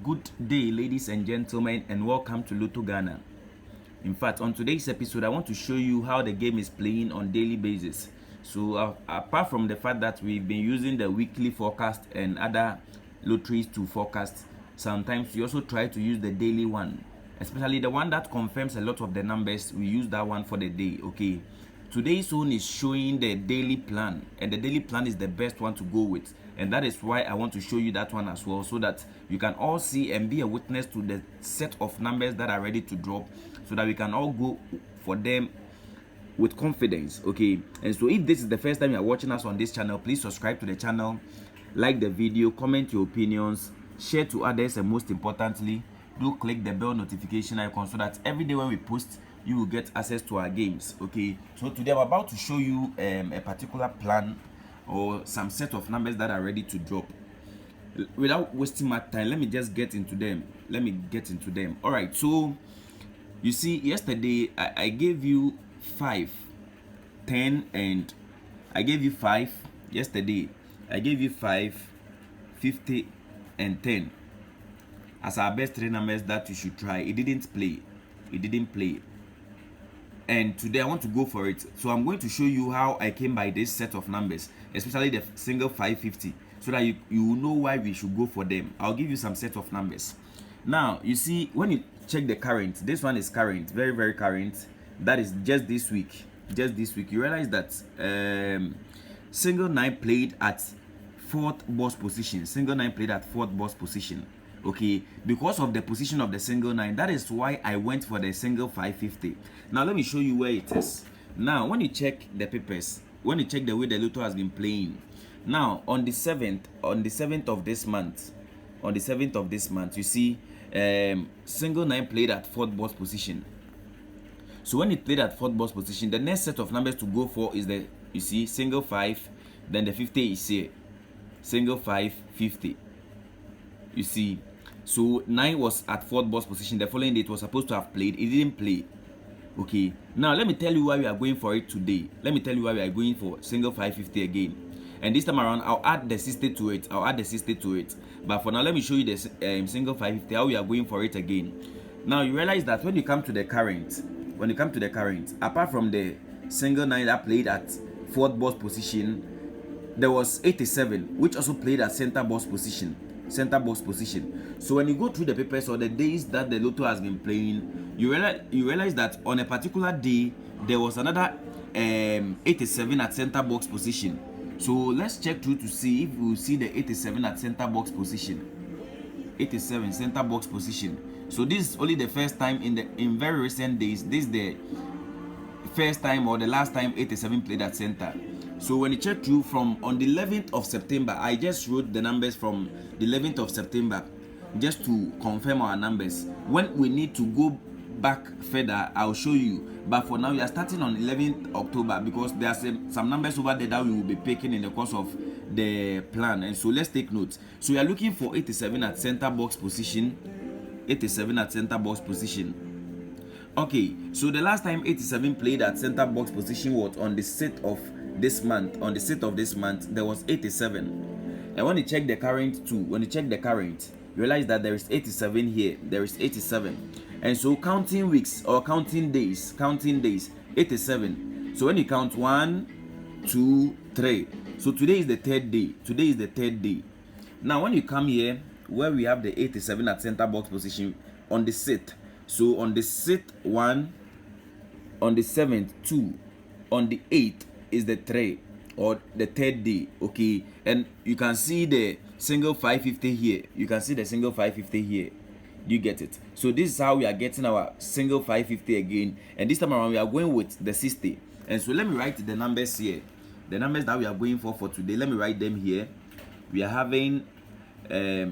Good day, ladies and gentlemen, and welcome to Lotto Ghana. In fact, on today's episode, I want to show you how the game is playing on daily basis. So, apart from the fact that we've been using the weekly forecast and other lotteries to forecast, sometimes we also try to use the daily one, especially the one that confirms a lot of the numbers. We use that one for the day. Okay. Today's one is showing the daily plan, and the daily plan is the best one to go with, and that is why I want to show you that one as well, so that you can all see and be a witness to the set of numbers that are ready to drop, so that we can all go for them with confidence. Okay, and so if this is the first time you are watching us on this channel, please subscribe to the channel, like the video, comment your opinions, share to others, and most importantly, do click the bell notification icon so that every day when we post, you will get access to our games. Okay, so today I'm about to show you a particular plan or some set of numbers that are ready to drop. Without wasting my time, let me just get into them. All right, so you see, yesterday I gave you 5, 10, and I gave you 5 yesterday. I gave you 5, 50, and 10 as our best 3 numbers that you should try. It didn't play. And today I want to go for it. So I'm going to show you how I came by this set of numbers, especially the single 550, so that you will know why we should go for them. I'll give you some set of numbers. Now, you see, when you check the current, this one is current, very, very current. That is just this week. You realize that single 9 played at 4th boss position. Okay, because of the position of the single 9, that is why I went for the single 550. Now let me show you where it is. Now when you check the papers, when you check the way the Lotto has been playing, now on the 7th of this month, you see single 9 played at 4th boss position. So when it played at 4th boss position, the next set of numbers to go for is the, you see, single 5, then the 50 is here, single 5, 50. You see, so 9 was at 4th boss position. The following day it was supposed to have played. It didn't play. Okay, now let me tell you why we are going for it today. Let me tell you why we are going for single 550 again. And this time around, I'll add the 60 to it. But for now, let me show you the single 550, how we are going for it again. Now you realize that when you come to the current, apart from the single 9 that played at 4th boss position, there was 87, which also played at center box position. So when you go through the papers or the days that the Lotto has been playing, you realize that on a particular day there was another 87 at center box position. So let's check through to see if we will see the 87 at center box position. 87 center box position. So this is only the first time in very recent days. This is the first time or the last time 87 played at center. So when you check through from on the 11th of September, I just wrote the numbers from the 11th of September just to confirm our numbers. When we need to go back further, I'll show you. But for now, we are starting on 11th October because there are some numbers over there that we will be picking in the course of the plan. And so let's take notes. So we are looking for 87 at center box position. 87 at center box position. Okay, so the last time 87 played at center box position was on the 6th of this month. There was 87. And when you check the current too, you realize that there is 87 here. And so counting weeks or counting days, 87. So when you count 1, 2, 3. So today is the third day. Now when you come here where we have the 87 at center box position on the 6th. So on the 6th 1, on the 7th 2, on the 8th is the 3 or the third day. Okay, and you can see the single 550 here. You get it? So this is how we are getting our single 550 again, and this time around we are going with the 60. And so let me write the numbers here, the numbers that we are going for today. Let me write them here. We are having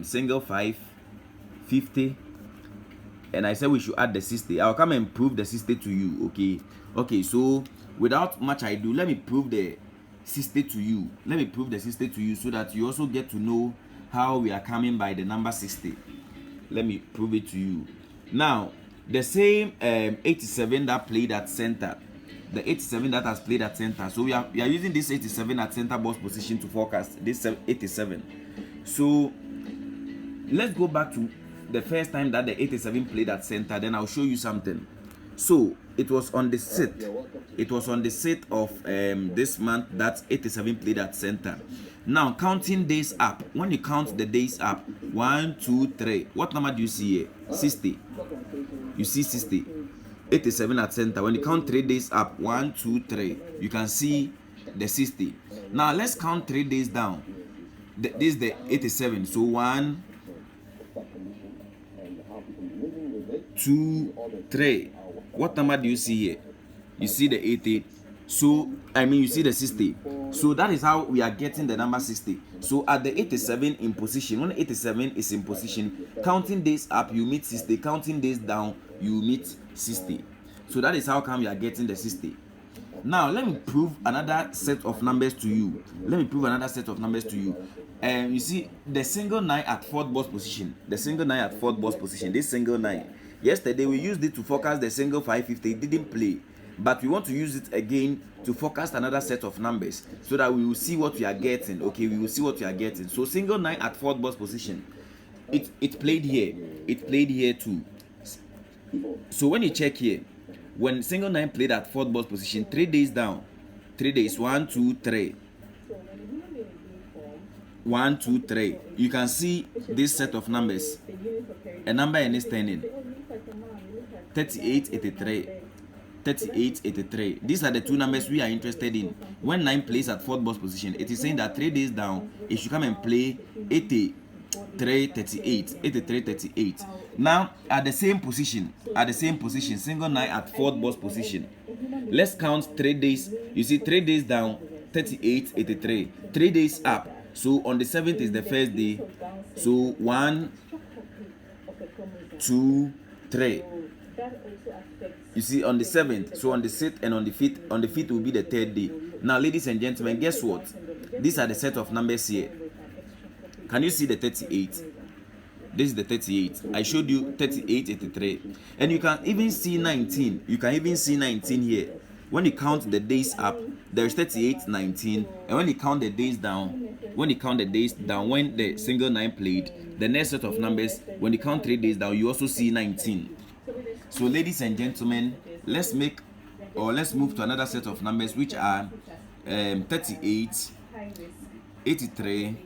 single 550, and I said we should add the 60. I'll come and prove the 60 to you. Okay, so without much ado, let me prove the 60 to you. So that you also get to know how we are coming by the number 60. Let me prove it to you. Now, the same 87 that played at center, the 87 that has played at center. So we are using this 87 at center box position to forecast this 87. So let's go back to the first time that the 87 played at center, then I'll show you something. So it was on the 6th. It was on the 6th of this month that 87 played at center. Now counting days up. When you count the days up, 1, 2, 3. What number do you see here? 60. You see 60. 87 at center. When you count 3 days up, 1, 2, 3, you can see the 60. Now let's count 3 days down. This is the 87. So 1, 2, 3. What number do you see here? You see the 80. So you see the 60. So that is how we are getting the number 60. So at the 87 in position, when 87 is in position, counting days up you meet 60, counting days down you meet 60. So that is how come we are getting the 60. Now let me prove another set of numbers to you. You see the single 9 at fourth boss position. This single 9. Yesterday we used it to forecast the single 550. It didn't play, but we want to use it again to forecast another set of numbers so that we will see what we are getting. Okay, we will see what we are getting. So single 9 at fourth boss position. It played here. It played here too. So when you check here, when single 9 played at fourth boss position, 3 days down, 3 days, 1, 2, 3. 1, 2, 3. You can see this set of numbers. A number in is turning 3883. 3883. These are the two numbers we are interested in. When 9 plays at fourth boss position, it is saying that 3 days down it should come and play 8338. Now at the same position, single 9 at fourth boss position. Let's count 3 days. You see 3 days down, 3883. 3 days up. So on the 7th is the first day. So 1, 2, 3. You see on the 7th. So on the 6th and on the 5th. On the 5th will be the 3rd day. Now ladies and gentlemen, guess what? These are the set of numbers here. Can you see the 38? This is the 38. I showed you 3883. And you can even see 19. You can even see 19 here. When you count the days up, there is 3819. And when you count the days down, when the single 9 played, the next set of numbers, when you count 3 days down, you also see 19. So ladies and gentlemen, let's move to another set of numbers, which are 38, 83,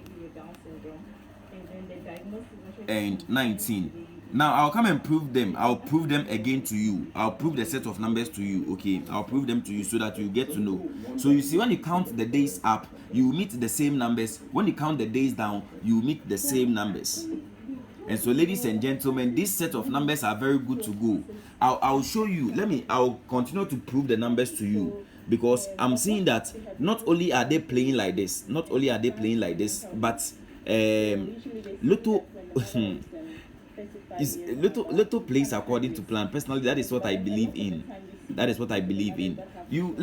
and 19. Now I'll come and prove them. I'll prove them again to you. I'll prove the set of numbers to you. Okay, I'll prove them to you so that you get to know. So you see, when you count the days up, you meet the same numbers. When you count the days down, you meet the same numbers. And so ladies and gentlemen, this set of numbers are very good to go. I'll show you. I'll continue to prove the numbers to you, because I'm seeing that not only are they playing like this, but Lotto Lotto plays according to plan. Personally, that is what I believe in. Let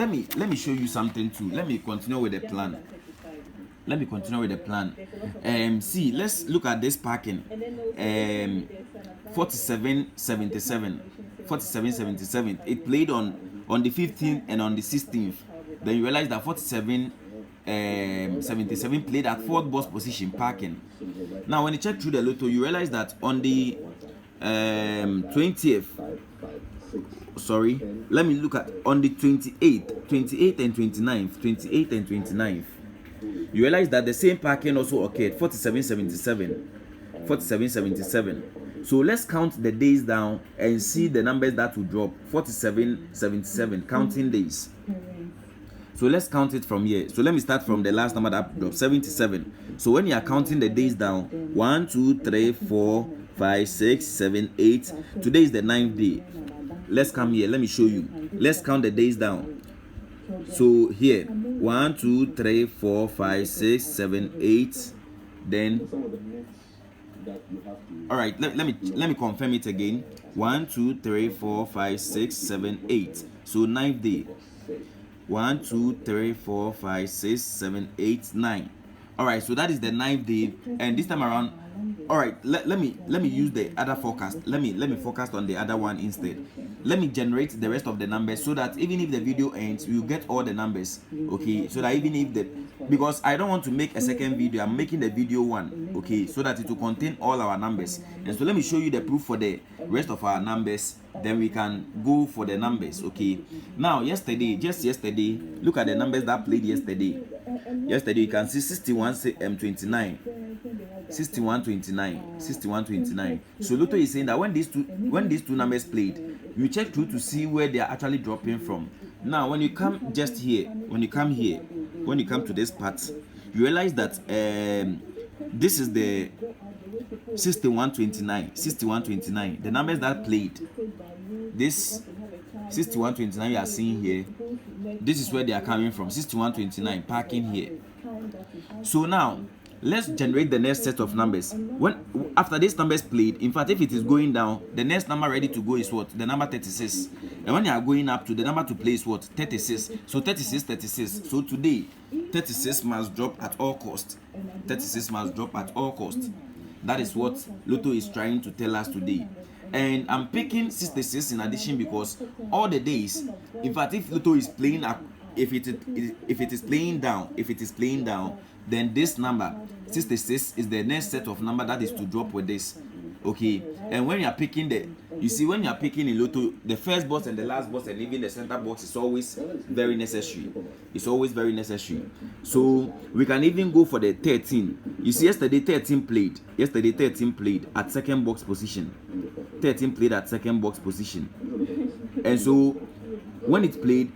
me show you something too. Let me continue with the plan. See, let's look at this parking. 4777. It played on the 15th and on the 16th. Then you realize that 77 played at fourth boss position, parking. Now when you check through the Lotto, you realize that on the 20th, let me look at on the 28th and 29th, you realize that the same parking also occurred, 4777. So let's count the days down and see the numbers that will drop. 4777, counting days. So let's count it from here. So let me start from the last number that dropped, 77. So when you are counting the days down, 1, 2, 3, 4, 5, 6, 7, 8. Today is the 9th day. Let's come here. Let me show you. Let's count the days down. So here, 1, 2, 3, 4, 5, 6, 7, 8. Then, all right. Let me confirm it again. 1, 2, 3, 4, 5, 6, 7, 8. So 9th day. 1, 2, 3, 4, 5, 6, 7, 8, 9. All right, so that is the 9th day, and this time around, all right, let me use the other forecast. Let me focus on the other one instead. Let me generate the rest of the numbers so that even if the video ends, we will get all the numbers. Okay, so that even if because I don't want to make a second video. I'm making the video one, okay, so that it will contain all our numbers. And so let me show you the proof for the rest of our numbers, then we can go for the numbers. Okay, now yesterday, just yesterday, look at the numbers that played yesterday. Yesterday you can see 6129, 6129, 6129. So Lotto is saying that when these two numbers played, you check through to see where they are actually dropping from. Now when you come just here, when you come to this part, you realize that this is the 6129, 6129. The numbers that played, this 6129 you are seeing here, this is where they are coming from. 6129 parking here. So now let's generate the next set of numbers. When after this numbers played, in fact, if it is going down, the next number ready to go is what? The number 36. And when you are going up to, the number to play is what? 36. So 36, 36. So today 36 must drop at all cost. 36 must drop at all cost. That is what Lotto is trying to tell us today. And I'm picking 66 in addition because all the days, in fact, if Lotto is playing up, if it is playing down, then this number 66 is the next set of number that is to drop with this. Okay, and when you are picking when you are picking in Lotto, the first box and the last box and even the center box is always very necessary. It's always very necessary. So we can even go for the 13. You see, yesterday 13 played. Yesterday 13 played at second box position. 13 played at second box position. And so when it played,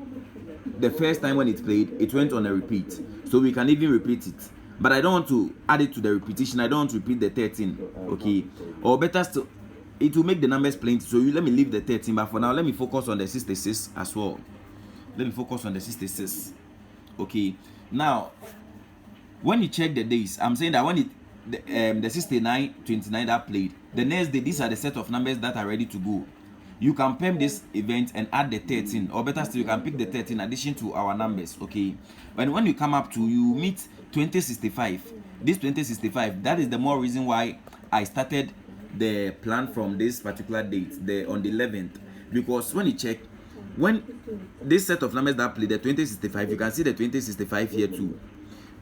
the first time when it played, it went on a repeat. So we can even repeat it. But I don't want to add it to the repetition. I don't want to repeat the 13. Okay. Or better still, it will make the numbers plain. So let me leave the 13. But for now, let me focus on the 66 as well. Let me focus on the 66. Okay. Now, when you check the days, I'm saying that when the 69, 29 that played, the next day, these are the set of numbers that are ready to go. You can perm this event and add the 13, or better still, you can pick the 13 in addition to our numbers. Okay. And when you come up to, you meet 2065. This 2065, that is the more reason why I started the plan from this particular date, on the 11th, because when you check, when this set of numbers that play the 2065, you can see the 2065 here too.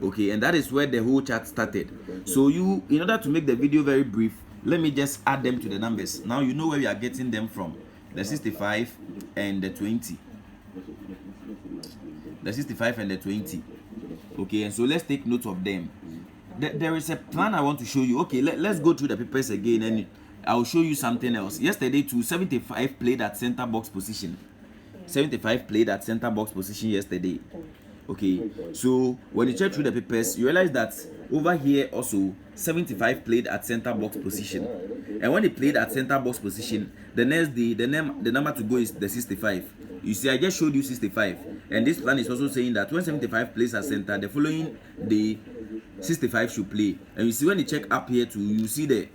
Okay, and that is where the whole chart started. So in order to make the video very brief, let me just add them to the numbers. Now you know where we are getting them from. The 65 and the 20. The 65 and the 20. Okay, and so let's take note of them. There is a plan I want to show you. Okay, let's go through the papers again and I'll show you something else. Yesterday too, 75 played at center box position. 75 played at center box position yesterday. Okay, so when you check through the papers, you realize that over here also 75 played at center box position. And when they played at center box position, the next day the number to go is the 65. You see, I just showed you 65, and this plan is also saying that when 75 plays at center, the following day 65 should play. And you see, when you check up here too, you see the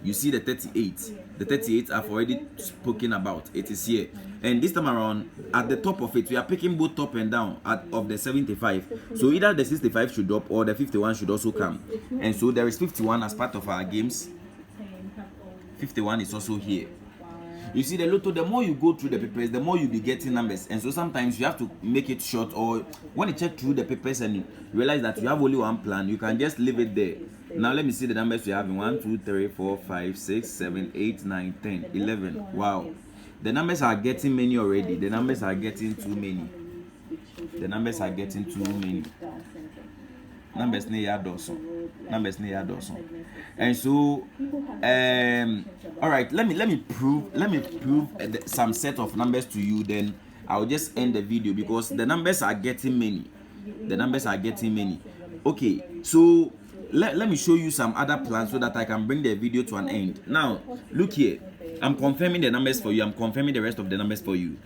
you see the 38. The 38 I've already spoken about. It is here. And this time around, at the top of it, we are picking both top and down of the 75. So either the 65 should drop or the 51 should also come. And so there is 51 as part of our games. 51 is also here. You see, the Lotto, the more you go through the papers, the more you'll be getting numbers. And so sometimes you have to make it short, or when you check through the papers and you realize that you have only one plan, you can just leave it there. Now let me see the numbers we have in 1, 2, 3, 4, 5, 6, 7, 8, 9, 10, 11. Wow. The numbers are getting many already. The numbers are getting too many. The numbers are getting too many. Numbers near Dawson. Numbers near Dawson. And so, all right. Let me prove some set of numbers to you. Then I'll just end the video because the numbers are getting many. The numbers are getting many. Okay. So let me show you some other plans so that I can bring the video to an end. Now, look here. I'm confirming the numbers for you. I'm confirming the rest of the numbers for you.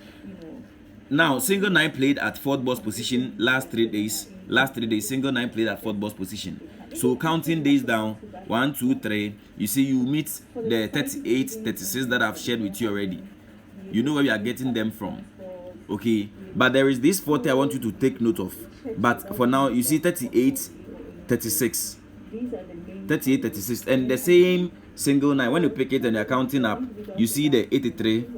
Now, single 9 played at fourth box position last 3 days. Last 3 days, single 9 played at fourth box position. So counting days down, 1, 2, 3. You see, you meet the 38, 36 that I've shared with you already. You know where we are getting them from. Okay, but there is this 40 I want you to take note of. But for now, you see 38, 36. 38, 36, and the same single 9. When you pick it and you're counting up, you see the 83.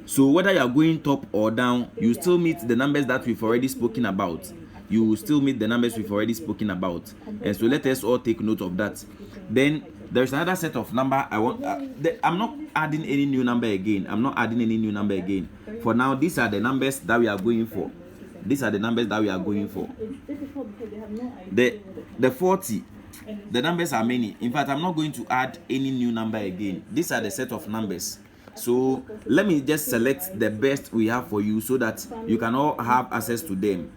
So whether you're going top or down, you still meet the numbers that we've already spoken about. you will still meet the numbers we've already spoken about. And so let us all take note of that. Then there's another set of number I want. I'm not adding any new number again. I'm not adding any new number again. For now, these are the numbers that we are going for. These are the numbers that we are going for. The 40. The numbers are many. In fact, I'm not going to add any new number again. These are the set of numbers. So let me just select the best we have for you so that you can all have access to them.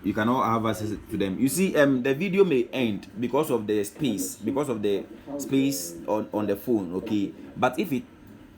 You can all have access to them. You see, the video may end because of the space on the phone, okay? But if it